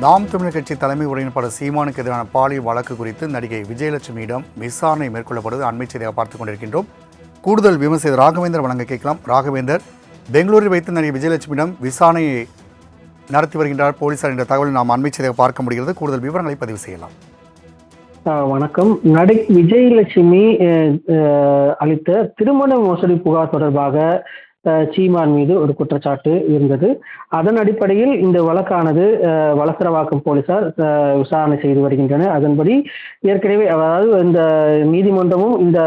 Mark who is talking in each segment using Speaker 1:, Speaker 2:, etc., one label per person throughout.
Speaker 1: நாம் தமிழர் கட்சி தலைமை ஒருங்கிணைப்பாளர் சீமானுக்கு எதிரான பாலியல் வழக்கு குறித்து நடிகை விஜயலட்சுமியிடம் விசாரணை மேற்கொள்ளப்படுவது அண்மை செய்தியாக பார்த்துக் கொண்டிருக்கின்றோம். கூடுதல் விமர்சகர் ராகவேந்தர் வழங்க கேட்கலாம். ராகவேந்தர், பெங்களூரில் வைத்து நடிகை விஜயலட்சுமியிடம் விசாரணையை நடத்தி வருகின்றார் போலீசார் என்ற தகவலை நாம் அண்மை செய்தியாக பார்க்க முடிகிறது. கூடுதல் விவரங்களை பதிவு செய்யலாம்.
Speaker 2: வணக்கம். விஜயலட்சுமி அளித்த திருமண மோசடி புகார் தொடர்பாக சீமான் மீது ஒரு குற்றச்சாட்டு இருந்தது. அதன் அடிப்படையில் இந்த வழக்கானது வலசரவாக்கம் போலீசார் விசாரணை செய்து வருகின்றனர். அதன்படி ஏற்கனவே அதாவது இந்த நீதிமன்றமும் இந்த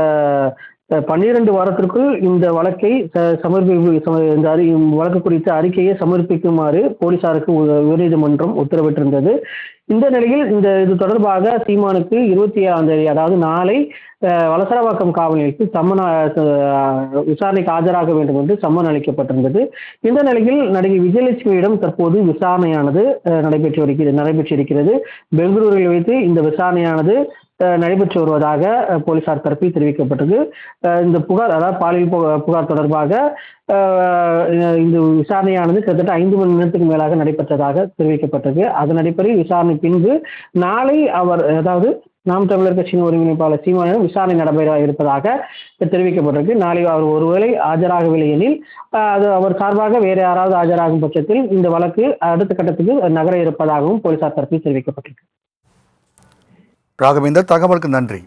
Speaker 2: 12 வாரத்திற்குள் இந்த வழக்கை வழக்கு குறித்த அறிக்கையை சமர்ப்பிக்குமாறு போலீசாருக்கு உயர்நீதிமன்றம் உத்தரவிட்டிருந்தது. இந்த நிலையில் இது தொடர்பாக சீமானுக்கு 27ஆம் தேதி, அதாவது நாளை வலசரவாக்கம் காவல் நிலையத்தில் விசாரணைக்கு ஆஜராக வேண்டும் என்று சம்மன் அளிக்கப்பட்டிருந்தது. இந்த நிலையில் நடிகை விஜயலட்சுமியிடம் தற்போது விசாரணையானது நடைபெற்றிருக்கிறது. பெங்களூரில் வைத்து இந்த விசாரணையானது நடைபெற்று வருவதாக போலீசார் தரப்பில் தெரிவிக்கப்பட்டது. இந்த புகார், அதாவது பாலியல் புகார் தொடர்பாக இந்த விசாரணையானது கிட்டத்தட்ட 5 மணி நேரத்துக்கு மேலாக நடைபெற்றதாக தெரிவிக்கப்பட்டது. அதன் அடிப்படையில் விசாரணை பின்பு நாளை அதாவது நாம் தமிழர் கட்சியின் ஒருங்கிணைப்பாளர் சீமானிடம் விசாரணை நடைபெற இருப்பதாக தெரிவிக்கப்பட்டிருக்கு. நாளை அவர் ஒருவேளை ஆஜராகவில்லை எனில் அது அவர் சார்பாக வேறு யாராவது ஆஜராகும் பட்சத்தில் இந்த வழக்கு அடுத்த கட்டத்துக்கு நகர இருப்பதாகவும் போலீசார் தரப்பில் தெரிவிக்கப்பட்டிருக்கு.
Speaker 1: ராகவேந்தர், தகவலுக்கு நன்றி.